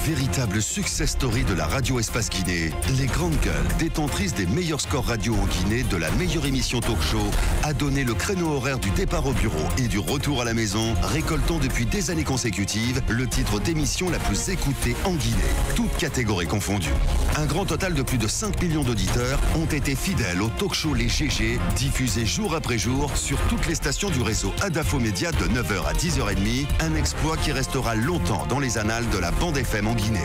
Véritable success story de la radio Espace Guinée, les Grandes Gueules, détentrices des meilleurs scores radio en Guinée, de la meilleure émission talk show, a donné le créneau horaire du départ au bureau et du retour à la maison, récoltant depuis des années consécutives le titre d'émission la plus écoutée en Guinée, toutes catégories confondues. Un grand total de plus de 5 millions d'auditeurs ont été fidèles au talk show Les GG, diffusé jour après jour sur toutes les stations du réseau Adafo Média de 9h à 10h30, un exploit qui restera longtemps dans les annales de la bande FM en Guinée.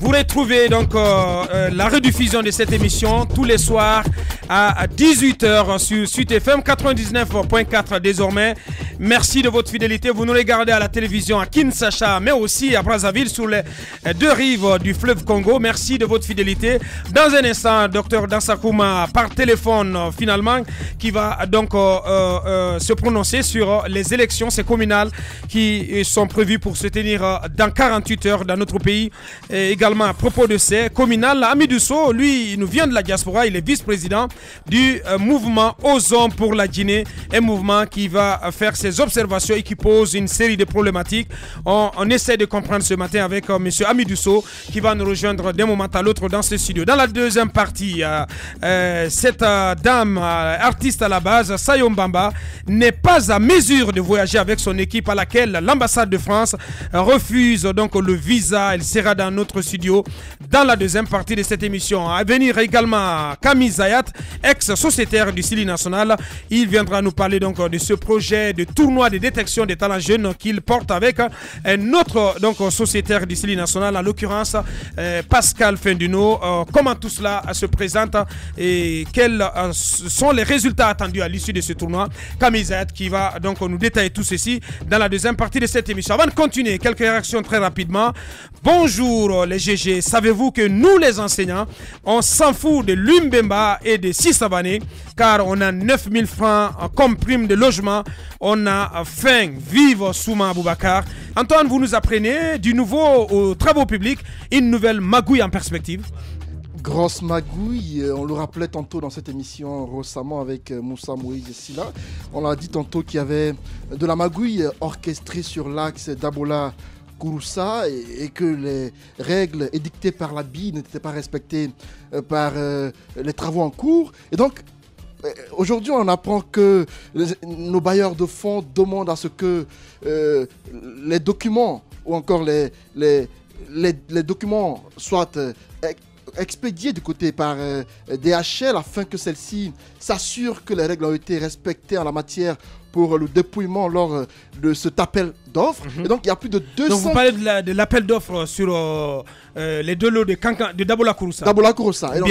Vous retrouvez donc la rediffusion de cette émission tous les soirs à 18h sur Sud FM 99.4 désormais. Merci de votre fidélité. Vous nous regardez à la télévision à Kinshasa, mais aussi à Brazzaville sur les deux rives du fleuve Congo. Merci de votre fidélité. Dans un instant, Dr Dansakouma par téléphone finalement qui va donc se prononcer sur les élections communales qui sont prévues pour se tenir dans 48 heures dans notre pays. Et également à propos de ces communales, Hamidou Sow, lui, il nous vient de la diaspora, il est vice-président du mouvement Osons pour la Guinée, un mouvement qui va faire ses observations et qui pose une série de problématiques. On essaie de comprendre ce matin avec M. Hamidou Sow qui va nous rejoindre d'un moment à l'autre dans ce studio. Dans la deuxième partie, cette dame, artiste à la base, Sayon Bamba, n'est pas à mesure de voyager avec son équipe à laquelle l'ambassade de France refuse donc le visa. Elle sera dans notre studio dans la deuxième partie de cette émission. À venir également Camille Zayat, ex-sociétaire du Sili National. Il viendra nous parler donc de ce projet de tournoi de détection des talents jeunes qu'il porte avec un autre donc sociétaire du Sili National, en l'occurrence Pascal Fenduno. Comment tout cela se présente et quels sont les résultats attendus à l'issue de ce tournoi. Camille Zayat qui va donc nous détailler tout ceci dans la deuxième partie de cette émission. Avant de continuer, quelques réactions très rapidement. Bonjour les GG, savez-vous que nous les enseignants, on s'en fout de l'Umbemba et de Sissabané car on a 9000 francs comme prime de logement, on a faim, vive Souma Aboubakar. Antoine, vous nous apprenez du nouveau aux travaux publics, une nouvelle magouille en perspective. Grosse magouille, on le rappelait tantôt dans cette émission récemment avec Moussa Moïse Silla. On l'a dit tantôt qu'il y avait de la magouille orchestrée sur l'axe d'Abola Kouroussa et que les règles édictées par la BI n'étaient pas respectées par les travaux en cours. Et donc, aujourd'hui, on apprend que nos bailleurs de fonds demandent à ce que les documents ou encore les documents soient expédiés du côté par DHL afin que celle-ci s'assure que les règles ont été respectées en la matière pour le dépouillement lors de cet appel d'offres. Et donc, il y a plus de 200... Donc, vous parlez de l'appel d'offres sur les deux lots de Dabola Kouroussa. Dabola Kouroussa. Et donc,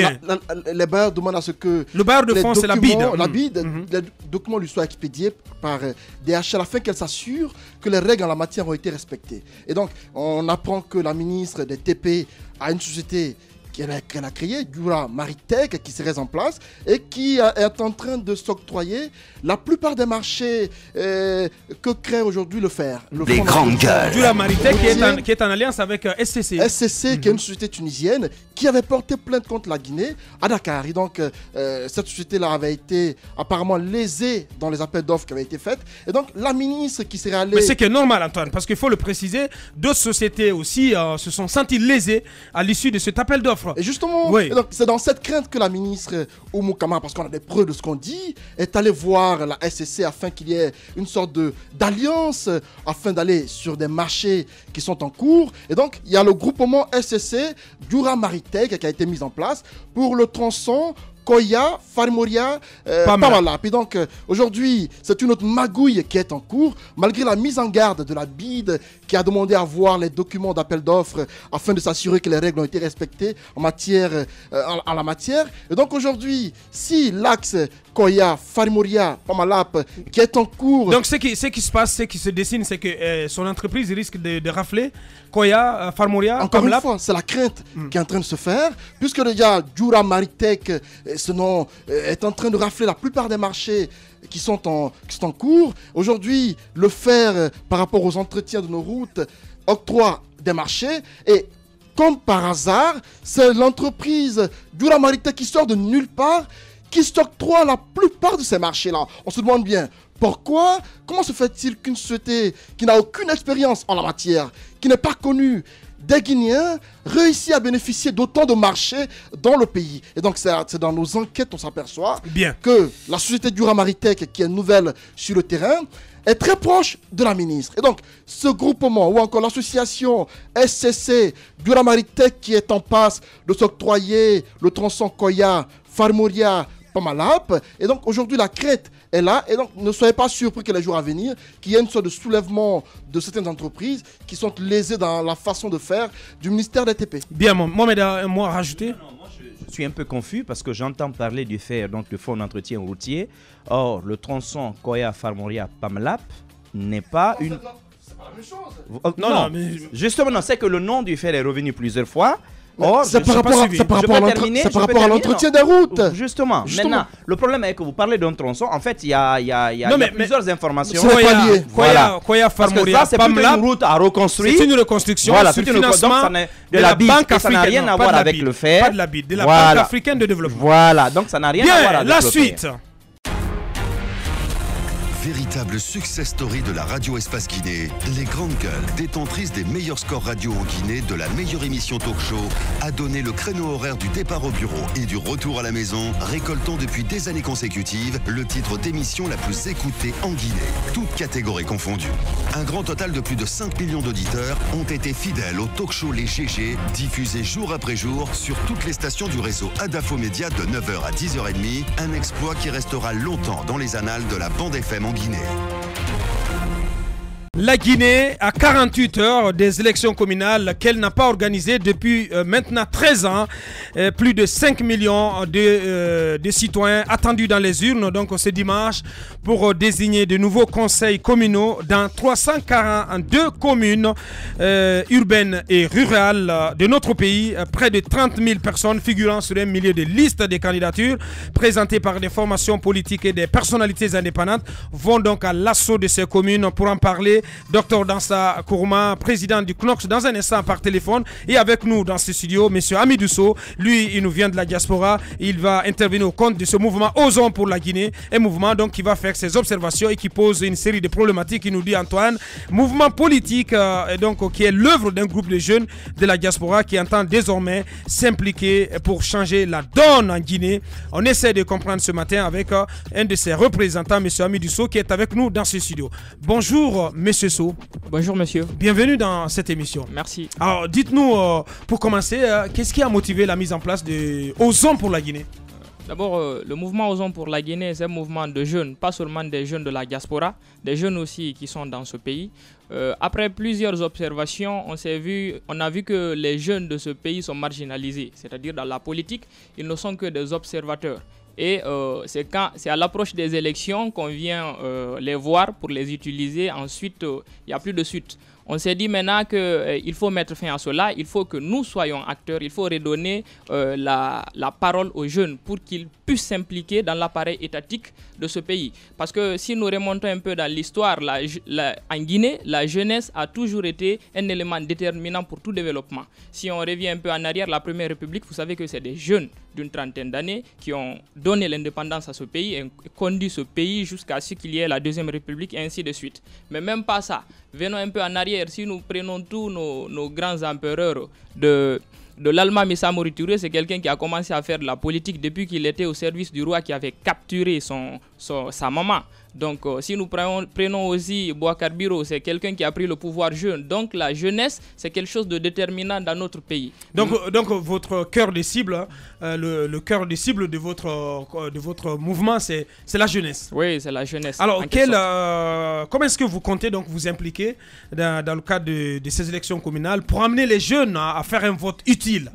les bailleurs demandent à ce que... Le bailleur de fonds, c'est la BID. Les documents lui soient expédiés par DHL afin qu'elle s'assure que les règles en la matière ont été respectées. Et donc, on apprend que la ministre des TP a une société qu'elle a créée, Dura Maritech, qui serait en place et qui est en train de s'octroyer la plupart des marchés que crée aujourd'hui le FER. Les Grandes Gueules. Dura Maritech qui est en alliance avec SCC. SCC, qui est une société tunisienne qui avait porté plainte contre la Guinée à Dakar. Et donc, cette société-là avait été apparemment lésée dans les appels d'offres qui avaient été faits. Et donc, la ministre qui serait allée... Mais c'est qui est normal, Antoine, parce qu'il faut le préciser, d'autres sociétés aussi se sont senties lésées à l'issue de cet appel d'offres. Et justement, oui. C'est dans cette crainte que la ministre Oumou Kamara, parce qu'on a des preuves de ce qu'on dit, est allée voir la SCC afin qu'il y ait une sorte d'alliance, afin d'aller sur des marchés qui sont en cours. Et donc, il y a le groupement SCC Dura Maritech qui a été mis en place pour le tronçon Koya, Farmoria, Pamalap. Et donc, aujourd'hui, c'est une autre magouille qui est en cours, malgré la mise en garde de la BID qui a demandé à voir les documents d'appel d'offres afin de s'assurer que les règles ont été respectées en la matière. Et donc, aujourd'hui, si l'axe Koya, Farmoria, Pamalap qui est en cours... Donc, ce qui se passe, ce qui se dessine, c'est que son entreprise risque de rafler Koya, Farmoria, encore Pamalap. Une fois, c'est la crainte qui est en train de se faire, puisque déjà, Dura Maritech... ce nom est en train de rafler la plupart des marchés qui sont en cours. Aujourd'hui, le FER, par rapport aux entretiens de nos routes, octroie des marchés et comme par hasard, c'est l'entreprise Dura Maritech qui sort de nulle part qui s'octroie la plupart de ces marchés-là. On se demande bien pourquoi, comment se fait-il qu'une société qui n'a aucune expérience en la matière, qui n'est pas connue des Guinéens, réussit à bénéficier d'autant de marchés dans le pays. Et donc c'est dans nos enquêtes qu'on s'aperçoit que la société Duramaritech, qui est nouvelle sur le terrain, est très proche de la ministre. Et donc, ce groupement ou encore l'association SCC Duramaritech qui est en passe de s'octroyer le tronçon Koya, Farmoria, Pamalap. Et donc, aujourd'hui, la crête est là. Et donc, ne soyez pas surpris que les jours à venir, qu'il y ait une sorte de soulèvement de certaines entreprises qui sont lésées dans la façon de faire du ministère des TP. Bien, Mohamed, un mot à rajouter? Je suis un peu confus parce que j'entends parler du fer, donc le fonds d'entretien routier. Or, le tronçon Koya Farmoria Pamalap n'est pas une. C'est pas la même chose. Non, mais justement, non, c'est que le nom du fer est revenu plusieurs fois. Or, c'est par rapport à l'entretien des routes. Justement. Maintenant, le problème est que vous parlez d'un tronçon. En fait, il y a plusieurs informations. Koya Farmoria, ça, c'est plutôt une route à reconstruire. C'est une reconstruction. Voilà, sur c'est le financement de la Banque africaine. Ça n'a rien à voir avec le fer. Pas de la BID, de la Banque africaine de développement. Voilà, donc ça n'a rien à voir avec le fer. La suite. Véritable success story de la radio Espace Guinée, les grandes gueules, détentrices des meilleurs scores radio en Guinée de la meilleure émission talk show, a donné le créneau horaire du départ au bureau et du retour à la maison, récoltant depuis des années consécutives le titre d'émission la plus écoutée en Guinée, toutes catégories confondues. Un grand total de plus de 5 millions d'auditeurs ont été fidèles au talk show Les GG, diffusé jour après jour sur toutes les stations du réseau Adafo Média de 9h à 10h30, un exploit qui restera longtemps dans les annales de la bande FM en Guinée. La Guinée a 48 heures des élections communales qu'elle n'a pas organisées depuis maintenant 13 ans. Plus de 5 millions de citoyens attendus dans les urnes donc ce dimanche pour désigner de nouveaux conseils communaux dans 342 communes urbaines et rurales de notre pays. Près de 30 000 personnes figurant sur un milieu de listes de candidatures présentées par des formations politiques et des personnalités indépendantes vont donc à l'assaut de ces communes. Pour en parler, Dr Dansa Kourouma, président du CNOX, dans un instant par téléphone, et avec nous dans ce studio, M. Hamidou Sow. Lui, il nous vient de la diaspora. Il va intervenir au compte de ce mouvement Osons pour la Guinée, un mouvement donc qui va faire ses observations et qui pose une série de problématiques. Il nous dit, Antoine, mouvement politique donc qui est l'œuvre d'un groupe de jeunes de la diaspora qui entend désormais s'impliquer pour changer la donne en Guinée. On essaie de comprendre ce matin avec un de ses représentants, M. Hamidou Sow, qui est avec nous dans ce studio. Bonjour, M. Sow. Bonjour monsieur. Bienvenue dans cette émission. Merci. Alors dites-nous pour commencer, qu'est-ce qui a motivé la mise en place de Osons pour la Guinée? D'abord, le mouvement Osons pour la Guinée, c'est un mouvement de jeunes, pas seulement des jeunes de la diaspora, des jeunes aussi qui sont dans ce pays. Après plusieurs observations, on a vu que les jeunes de ce pays sont marginalisés, c'est-à-dire dans la politique, ils ne sont que des observateurs. Et c'est à l'approche des élections qu'on vient les voir pour les utiliser. Ensuite, il n'y a plus de suite. On s'est dit maintenant qu'il faut mettre fin à cela, il faut que nous soyons acteurs, il faut redonner la parole aux jeunes pour qu'ils puissent s'impliquer dans l'appareil étatique de ce pays. Parce que si nous remontons un peu dans l'histoire, en Guinée, la jeunesse a toujours été un élément déterminant pour tout développement. Si on revient un peu en arrière, la Première République, vous savez que c'est des jeunes d'une trentaine d'années qui ont donné l'indépendance à ce pays et conduit ce pays jusqu'à ce qu'il y ait la Deuxième République et ainsi de suite. Mais même pas ça. Venons un peu en arrière, si nous prenons tous nos grands empereurs de l'Allemagne, Messa Moriture, c'est quelqu'un qui a commencé à faire de la politique depuis qu'il était au service du roi qui avait capturé sa maman. Donc si nous prenons aussi Boubacar Biro, c'est quelqu'un qui a pris le pouvoir jeune. Donc la jeunesse, c'est quelque chose de déterminant dans notre pays. Donc votre cœur de cible, le cœur de cible de votre mouvement, c'est la jeunesse. Oui, c'est la jeunesse. Alors comment est-ce que vous comptez donc vous impliquer dans le cadre de ces élections communales pour amener les jeunes à faire un vote utile?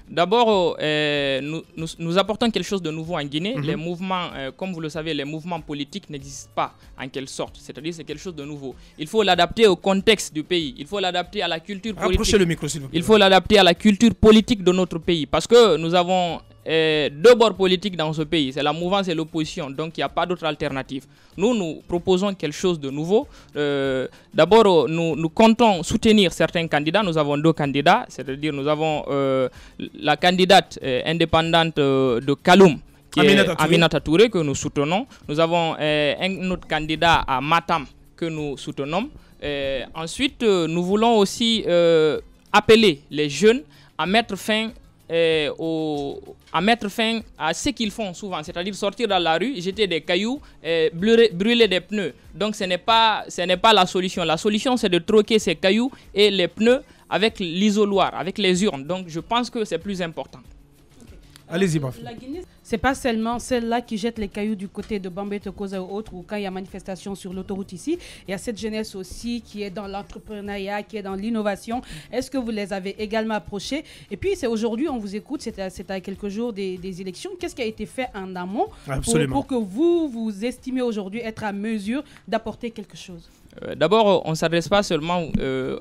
D'abord, nous apportons quelque chose de nouveau en Guinée. Les mouvements, comme vous le savez, les mouvements politiques n'existent pas en quelque sorte. C'est-à-dire c'est quelque chose de nouveau. Il faut l'adapter au contexte du pays. Il faut l'adapter à la culture politique. Approchez le micro, s'il vous plaît. Il faut l'adapter à la culture politique de notre pays. Parce que nous avons deux bords politiques dans ce pays. C'est la mouvance et l'opposition. Donc il n'y a pas d'autre alternative. Nous proposons quelque chose de nouveau. D'abord, nous comptons soutenir certains candidats. Nous avons deux candidats. C'est-à-dire nous avons la candidate indépendante de Kaloum, qui est Aminata Touré, que nous soutenons. Nous avons un autre candidat à Matam que nous soutenons. Ensuite, nous voulons aussi appeler les jeunes à mettre fin à ce qu'ils font souvent, c'est-à-dire sortir dans la rue, jeter des cailloux, brûler des pneus. Donc ce n'est pas la solution. La solution, c'est de troquer ces cailloux et les pneus avec l'isoloir, avec les urnes. Donc je pense que c'est plus important. Allez-y, Bafi. La Guinée, c'est pas seulement celle-là qui jette les cailloux du côté de Bambé, Tokoza ou autre, ou quand il y a manifestation sur l'autoroute ici. Il y a cette jeunesse aussi qui est dans l'entrepreneuriat, qui est dans l'innovation. Est-ce que vous les avez également approchés? Et puis, c'est aujourd'hui, on vous écoute, c'est à quelques jours des élections. Qu'est-ce qui a été fait en amont pour que vous estimez aujourd'hui être à mesure d'apporter quelque chose? D'abord, on ne s'adresse pas seulement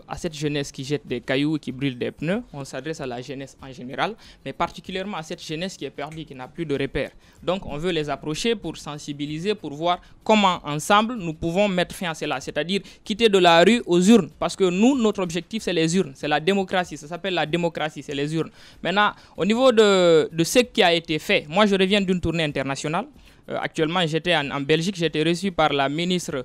à cette jeunesse qui jette des cailloux et qui brûle des pneus, on s'adresse à la jeunesse en général, mais particulièrement à cette jeunesse qui est perdue, qui n'a plus de repères. Donc, on veut les approcher pour sensibiliser, pour voir comment, ensemble, nous pouvons mettre fin à cela, c'est-à-dire quitter de la rue aux urnes, parce que nous, notre objectif, c'est les urnes, c'est la démocratie, ça s'appelle la démocratie, c'est les urnes. Maintenant, au niveau de ce qui a été fait, moi, je reviens d'une tournée internationale. Actuellement, j'étais en Belgique, j'ai été reçu par la ministre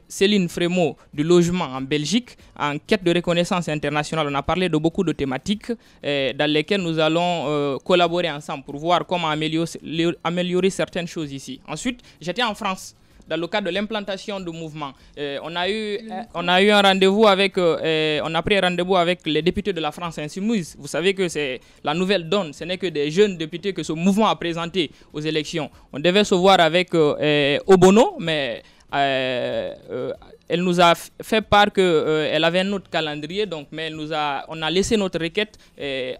Céline Frémaux du logement en Belgique en quête de reconnaissance internationale. On a parlé de beaucoup de thématiques dans lesquelles nous allons collaborer ensemble pour voir comment améliorer certaines choses ici. Ensuite, j'étais en France dans le cadre de l'implantation du mouvement. On a eu un rendez-vous avec, on a pris un rendez-vous avec les députés de la France Insoumise. Vous savez que c'est la nouvelle donne. Ce n'est que des jeunes députés que ce mouvement a présenté aux élections. On devait se voir avec Obono, mais elle nous a fait part qu'elle avait un autre calendrier, donc, mais on a laissé notre requête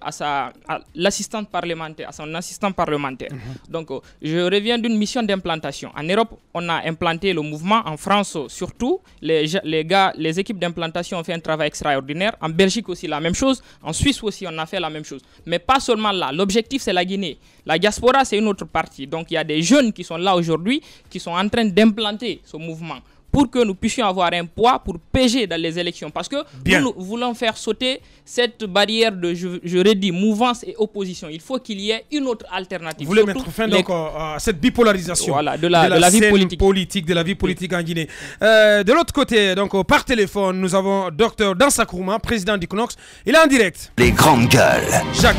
à l'assistante parlementaire, à son assistant parlementaire. Donc, je reviens d'une mission d'implantation. En Europe, on a implanté le mouvement. En France, surtout, les équipes d'implantation ont fait un travail extraordinaire. En Belgique aussi, la même chose. En Suisse aussi, on a fait la même chose. Mais pas seulement là. L'objectif, c'est la Guinée. La diaspora, c'est une autre partie. Donc, il y a des jeunes qui sont là aujourd'hui, qui sont en train d'implanter ce mouvement, pour que nous puissions avoir un poids pour peser dans les élections. Parce que nous voulons faire sauter cette barrière de, je redis, mouvance et opposition. Il faut qu'il y ait une autre alternative. Vous voulez mettre fin donc à cette bipolarisation de la vie politique, de la vie politique en Guinée. De l'autre côté, donc par téléphone, nous avons Dr Dansa Kourouma, président du CNOX. Il est en direct. Les grandes gueules. Jacques.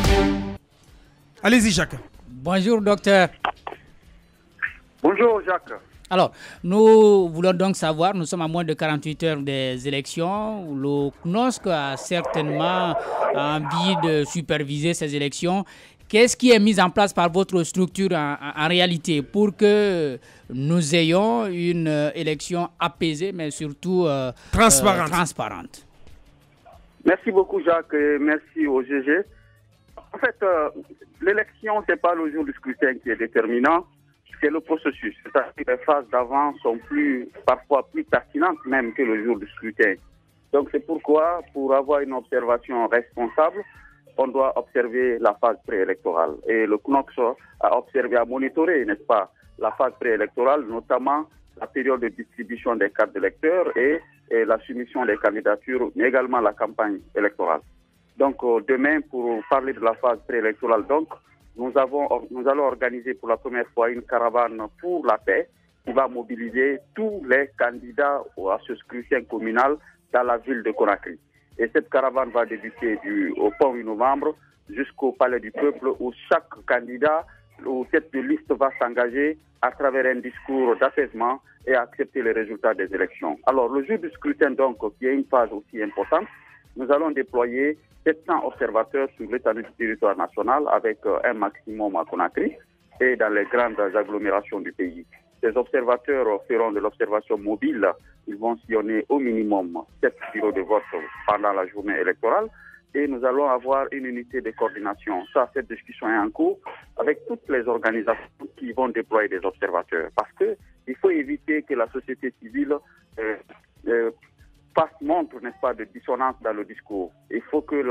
Allez-y, Jacques. Bonjour, docteur. Bonjour, Jacques. Alors, nous voulons donc savoir, nous sommes à moins de 48 heures des élections. Le CNOSC a certainement envie de superviser ces élections. Qu'est-ce qui est mis en place par votre structure en réalité pour que nous ayons une élection apaisée, mais surtout transparente? Merci beaucoup, Jacques, et merci au GG. En fait, l'élection, ce n'est pas le jour du scrutin qui est déterminant. C'est le processus. C'est-à-dire que les phases d'avant sont parfois plus pertinentes même que le jour du scrutin. Donc c'est pourquoi, pour avoir une observation responsable, on doit observer la phase préélectorale. Et le CNOX a monitoré, n'est-ce pas, la phase préélectorale, notamment la période de distribution des cartes d'électeurs et la soumission des candidatures, mais également la campagne électorale. Donc demain, pour parler de la phase préélectorale, nous allons organiser pour la première fois une caravane pour la paix qui va mobiliser tous les candidats à ce scrutin communal dans la ville de Conakry. Et cette caravane va débuter au pont 8 novembre jusqu'au palais du peuple où chaque candidat ou tête de liste va s'engager à travers un discours d'apaisement et accepter les résultats des élections. Alors le jour du scrutin, donc, qui est une phase aussi importante, nous allons déployer 700 observateurs sur l'étendue du territoire national avec un maximum à Conakry et dans les grandes agglomérations du pays. Ces observateurs feront de l'observation mobile. Ils vont sillonner au minimum 7 bureaux de vote pendant la journée électorale et nous allons avoir une unité de coordination. Cette discussion est en cours avec toutes les organisations qui vont déployer des observateurs parce qu'il faut éviter que la société civile montre, n'est-ce pas, de dissonance dans le discours. Il faut que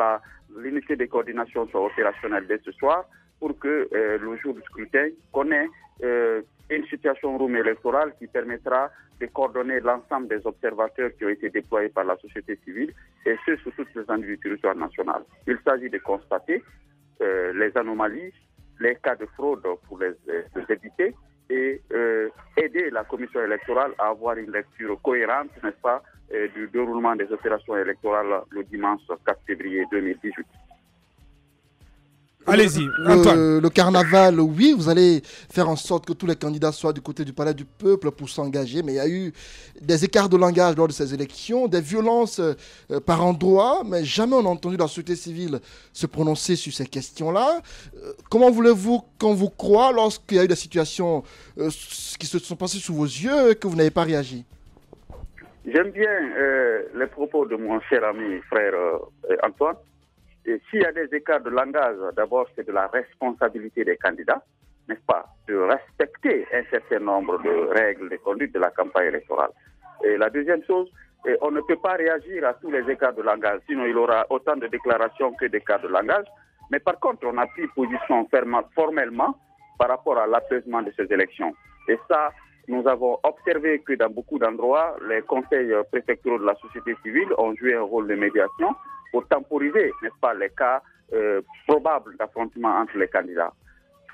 l'unité de coordination soit opérationnelle dès ce soir pour que le jour du scrutin connaisse une situation room électorale qui permettra de coordonner l'ensemble des observateurs qui ont été déployés par la société civile et ce, sur toutes les étendues du territoire national. Il s'agit de constater les anomalies, les cas de fraude pour les éviter et aider la commission électorale à avoir une lecture cohérente, n'est-ce pas, du déroulement des opérations électorales le dimanche 4 février 2018. Allez-y, Antoine. Le carnaval, oui, vous allez faire en sorte que tous les candidats soient du côté du palais du peuple pour s'engager, mais il y a eu des écarts de langage lors de ces élections, des violences par endroits, mais jamais on n'a entendu la société civile se prononcer sur ces questions-là. Comment voulez-vous qu'on vous croie lorsqu'il y a eu des situations qui se sont passées sous vos yeux et que vous n'avez pas réagi? J'aime bien les propos de mon cher ami, frère Antoine. S'il y a des écarts de langage, d'abord, c'est de la responsabilité des candidats, n'est-ce pas, de respecter un certain nombre de règles de conduite de la campagne électorale. Et la deuxième chose, on ne peut pas réagir à tous les écarts de langage, sinon il y aura autant de déclarations que d'écarts de langage. Mais par contre, on a pris position formellement par rapport à l'apaisement de ces élections. Et ça, nous avons observé que dans beaucoup d'endroits, les conseils préfectoraux de la société civile ont joué un rôle de médiation pour temporiser, n'est-ce pas, les cas probables d'affrontement entre les candidats.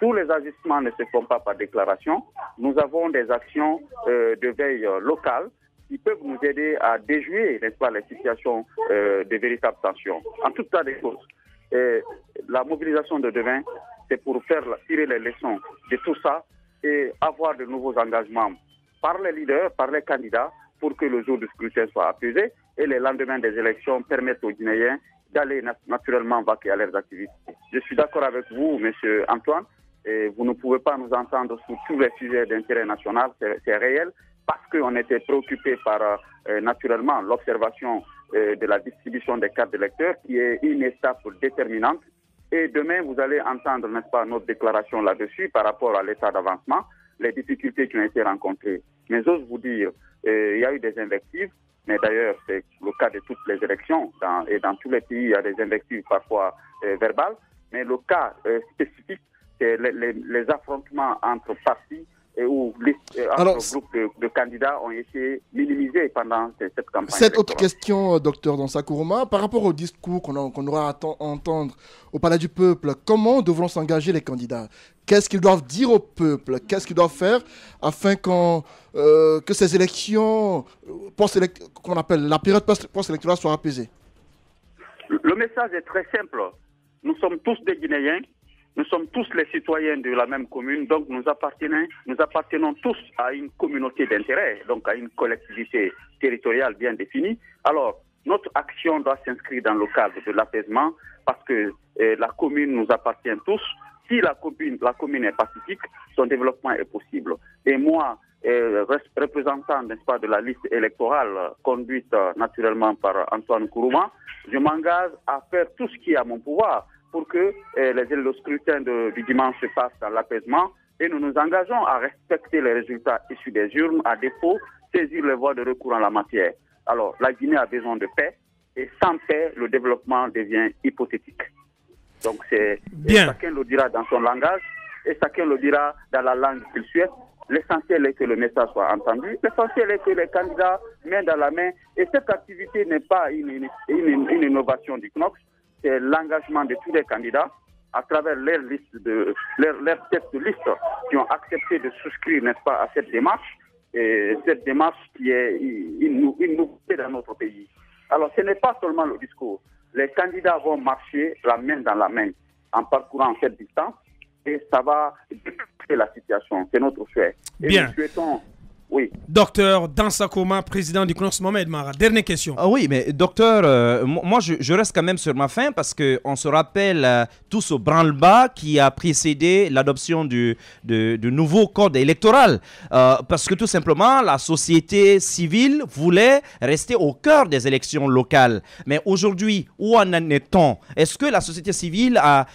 Tous les ajustements ne se font pas par déclaration. Nous avons des actions de veille locale qui peuvent nous aider à déjouer, n'est-ce pas, les situations de véritables tensions. En tout cas des choses, la mobilisation de demain, c'est pour tirer les leçons de tout ça et avoir de nouveaux engagements par les leaders, par les candidats, pour que le jour du scrutin soit apaisé et les lendemains des élections permettent aux Guinéens d'aller naturellement vaquer à leurs activités. Je suis d'accord avec vous, monsieur Antoine, et vous ne pouvez pas nous entendre sur tous les sujets d'intérêt national, c'est réel, parce qu'on était préoccupé par naturellement l'observation de la distribution des cartes d'électeurs, qui est une étape déterminante. Et demain, vous allez entendre, n'est-ce pas, notre déclaration là-dessus par rapport à l'état d'avancement, les difficultés qui ont été rencontrées. Mais j'ose vous dire, il y a eu des invectives, mais d'ailleurs, c'est le cas de toutes les élections, et dans tous les pays, il y a des invectives parfois verbales, mais le cas spécifique, c'est les affrontements entre partis où groupes de candidats ont été minimisés pendant cette campagne. Cette autre question, docteur Dansa Kourouma, par rapport au discours qu'on aura à entendre au Palais du Peuple, comment devront s'engager les candidats? Qu'est-ce qu'ils doivent dire au peuple? Qu'est-ce qu'ils doivent faire afin que ces élections, qu'on appelle la période post-électorale, soit apaisée? Le message est très simple. Nous sommes tous des Guinéens. Nous sommes tous les citoyens de la même commune, donc nous appartenons tous à une communauté d'intérêt, donc à une collectivité territoriale bien définie. Alors, notre action doit s'inscrire dans le cadre de l'apaisement parce que la commune nous appartient tous. Si la commune est pacifique, son développement est possible. Et moi, représentant, n'est-ce pas, de la liste électorale conduite naturellement par Antoine Kourouma, je m'engage à faire tout ce qui est à mon pouvoir pour que le scrutin du dimanche se passe dans l'apaisement et nous nous engageons à respecter les résultats issus des urnes, à défaut, saisir les voies de recours en la matière. Alors, la Guinée a besoin de paix et sans paix, le développement devient hypothétique. Donc, chacun le dira dans son langage et chacun le dira dans la langue qu'il souhaite. L'essentiel est que le message soit entendu. L'essentiel est que les candidats main dans la main. Et cette activité n'est pas une innovation du CNOX. C'est l'engagement de tous les candidats à travers leurs têtes de liste qui ont accepté de souscrire, n'est-ce pas, à cette démarche. Et cette démarche qui est une nouveauté dans notre pays. Alors, ce n'est pas seulement le discours. Les candidats vont marcher la main dans la main en parcourant cette distance et ça va déclencher la situation. C'est notre souhait. Et bien. Nous souhaitons... Oui. Docteur Dansa Kourouma, président du CNOS Mohamed Mara. Dernière question. Oui, mais docteur, moi je reste quand même sur ma faim parce qu'on se rappelle tous au branle-bas qui a précédé l'adoption du nouveau code électoral. Parce que tout simplement, la société civile voulait rester au cœur des élections locales. Mais aujourd'hui, où en est-on? Est-ce que la société civile a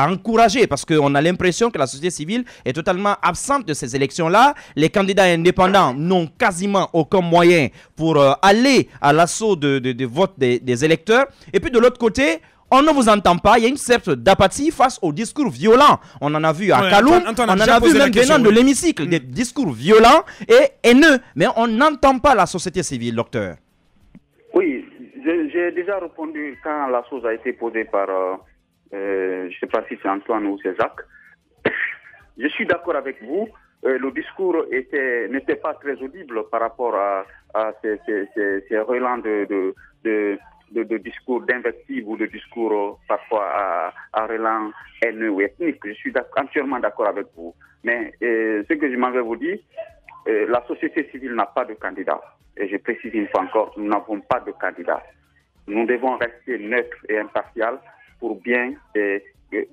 encouragé? Parce qu'on a l'impression que la société civile est totalement absente de ces élections-là. Les candidats indépendants n'ont quasiment aucun moyen pour aller à l'assaut de vote des électeurs. Et puis de l'autre côté, on ne vous entend pas. Il y a une certaine d'apathie face aux discours violents. On en a vu à Kaloum, on en a vu même venant de l'hémicycle, des discours violents et haineux. Mais on n'entend pas la société civile, docteur. Oui, j'ai déjà répondu quand la chose a été posée par, je ne sais pas si c'est Antoine ou c'est Jacques. je suis d'accord avec vous. Le discours n'était pas très audible par rapport à ces relents de discours d'invective ou de discours parfois à relents haineux ou ethniques. Je suis entièrement d'accord avec vous. Mais ce que je m'en vais vous dire, la société civile n'a pas de candidat. Et je précise une fois encore, nous n'avons pas de candidat. Nous devons rester neutres et impartials pour bien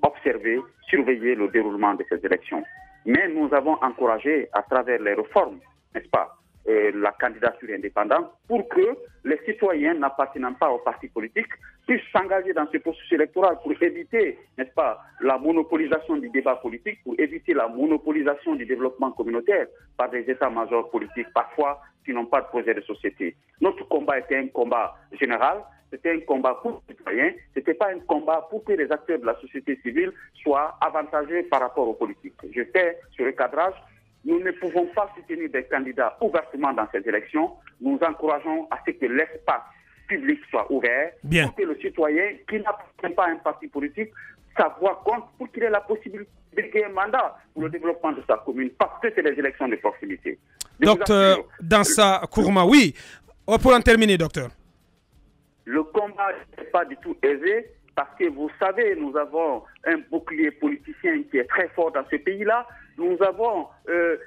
observer, surveiller le déroulement de ces élections. Mais nous avons encouragé à travers les réformes, n'est-ce pas, la candidature indépendante pour que les citoyens n'appartenant pas aux partis politiques puissent s'engager dans ce processus électoral pour éviter, n'est-ce pas, la monopolisation du débat politique, pour éviter la monopolisation du développement communautaire par des états-majors politiques parfois qui n'ont pas de projet de société. Notre combat était un combat général, c'était un combat pour les citoyens, ce n'était pas un combat pour que les acteurs de la société civile soient avantagés par rapport aux politiques. Je fais ce recadrage. Nous ne pouvons pas soutenir des candidats ouvertement dans ces élections. Nous encourageons à ce que l'espace public soit ouvert pour que le citoyen qui n'appartient pas à un parti politique sa voix compte pour qu'il ait la possibilité de gagner un mandat pour le développement de sa commune parce que c'est des élections de proximité. Docteur Dansa Kourma, oui. Pour en terminer, docteur. Le combat n'est pas du tout aisé parce que vous savez, nous avons un bouclier politicien qui est très fort dans ce pays-là. Nous avons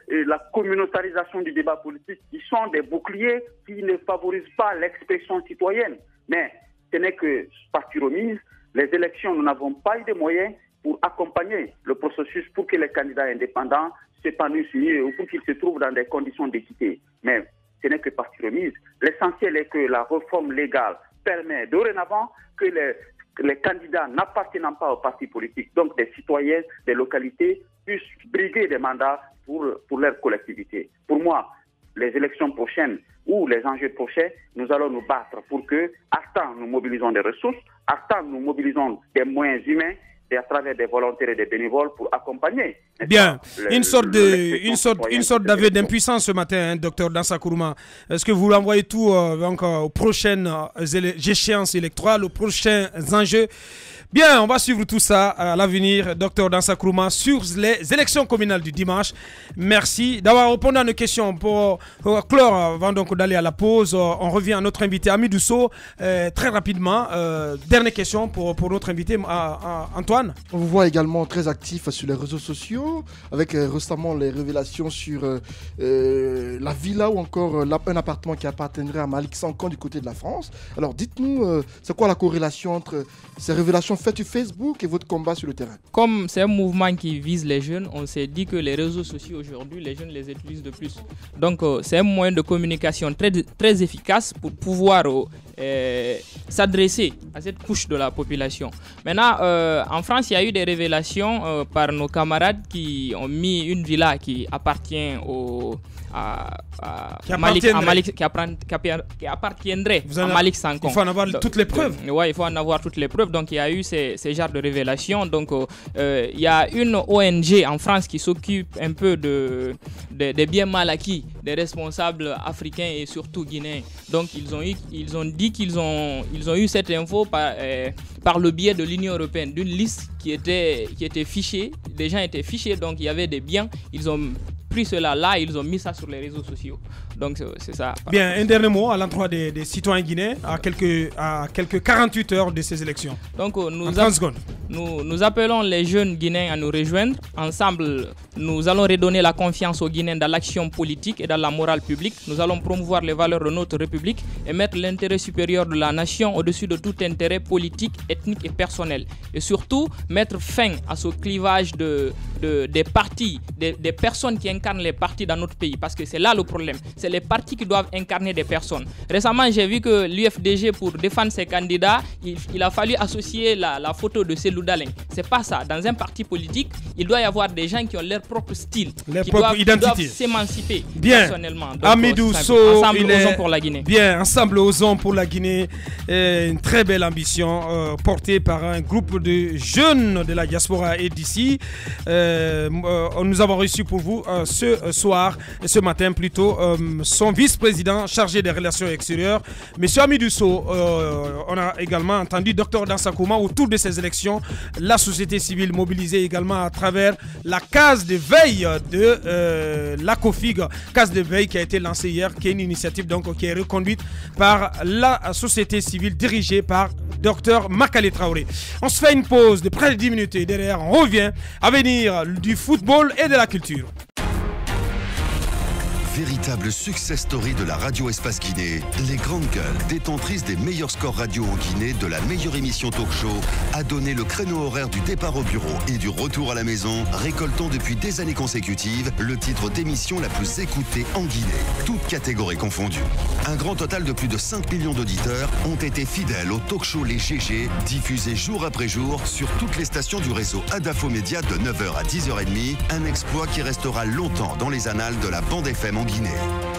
la communautarisation du débat politique qui sont des boucliers qui ne favorisent pas l'expression citoyenne. Mais ce n'est que partie remise. Les élections, nous n'avons pas eu de moyens pour accompagner le processus pour que les candidats indépendants s'épanouissent mieux ou pour qu'ils se trouvent dans des conditions d'équité. Mais ce n'est que partie remise. L'essentiel est que la réforme légale permet dorénavant que les candidats n'appartenant pas aux partis politiques, donc des citoyens des localités, puissent briguer des mandats pour leur collectivité. Pour moi, les élections prochaines ou les enjeux prochains, nous allons nous battre pour que, à temps, nous mobilisons des ressources, à temps, nous mobilisons des moyens humains et à travers des volontaires et des bénévoles pour accompagner. Bien, une sorte d'aveu d'impuissance ce matin, hein, docteur Dansa Kourma. Est-ce que vous l'envoyez tout aux prochaines échéances électorales, aux prochains enjeux? Bien, on va suivre tout ça à l'avenir, docteur Dansa Kourma, sur les élections communales du dimanche. Merci d'avoir répondu à nos questions. Pour clore, avant donc d'aller à la pause, on revient à notre invité Hamidou Sow. Très rapidement, dernière question pour notre invité Antoine. On vous voit également très actif sur les réseaux sociaux, avec récemment les révélations sur la villa ou encore un appartement qui appartiendrait à Malik Sankan du côté de la France. Alors dites-nous, c'est quoi la corrélation entre ces révélations faites sur Facebook et votre combat sur le terrain? Comme c'est un mouvement qui vise les jeunes, on s'est dit que les réseaux sociaux aujourd'hui, les jeunes les utilisent de plus. Donc c'est un moyen de communication très, très efficace pour pouvoir s'adresser à cette couche de la population. Maintenant, en France, il y a eu des révélations par nos camarades qui ont mis une villa qui appartient qui appartiendrait à Malik Sankan. Il faut en avoir toutes les preuves. Oui, il faut en avoir toutes les preuves. Donc il y a eu ces genres de révélations. Donc il y a une ONG en France qui s'occupe un peu des biens mal acquis des responsables africains et surtout guinéens. Donc ils ont dit qu'ils ont eu cette info par le biais de l'Union européenne, d'une liste qui était fichée. Des gens étaient fichés, donc il y avait des biens. Ils ont pris cela là, ils ont mis ça sur les réseaux sociaux. Donc c'est ça. Bien, un dernier mot à l'endroit des citoyens guinéens à quelques 48 heures de ces élections. Donc nous appelons les jeunes Guinéens à nous rejoindre. Ensemble, nous allons redonner la confiance aux Guinéens dans l'action politique et dans la morale publique. Nous allons promouvoir les valeurs de notre République et mettre l'intérêt supérieur de la nation au-dessus de tout intérêt politique, ethnique et personnel. Et surtout, mettre fin à ce clivage des partis, des personnes qui incarnent les partis dans notre pays. Parce que c'est là le problème. C'est les partis qui doivent incarner des personnes. Récemment, j'ai vu que l'UFDG, pour défendre ses candidats, il a fallu associer la photo de Cellou Dalein. C'est pas ça. Dans un parti politique, il doit y avoir des gens qui ont leur propre style, leur propre identité, doivent s'émanciper personnellement. Hamidou Sow, ensemble, osons pour la Guinée. Bien, ensemble, osons pour la Guinée. Une très belle ambition portée par un groupe de jeunes de la diaspora et d'ici. Nous avons reçu pour vous ce matin plutôt, son vice-président chargé des relations extérieures, M. Hamidou Sow. On a également entendu Dr Dansa Kourma autour de ces élections, la société civile mobilisée également à travers la case de veille de la COFIG, case de veille qui a été lancée hier, qui est une initiative donc qui est reconduite par la société civile dirigée par Dr Makale Traoré. On se fait une pause de près de 10 minutes et derrière on revient à venir du football et de la culture. Véritable success story de la radio Espace Guinée, les grandes gueules, détentrices des meilleurs scores radio en Guinée de la meilleure émission talk show, a donné le créneau horaire du départ au bureau et du retour à la maison, récoltant depuis des années consécutives le titre d'émission la plus écoutée en Guinée, toutes catégories confondues. Un grand total de plus de 5 millions d'auditeurs ont été fidèles au talk show Les GG, diffusé jour après jour sur toutes les stations du réseau Adafo Média de 9h à 10h30, un exploit qui restera longtemps dans les annales de la bande FM en Guinée.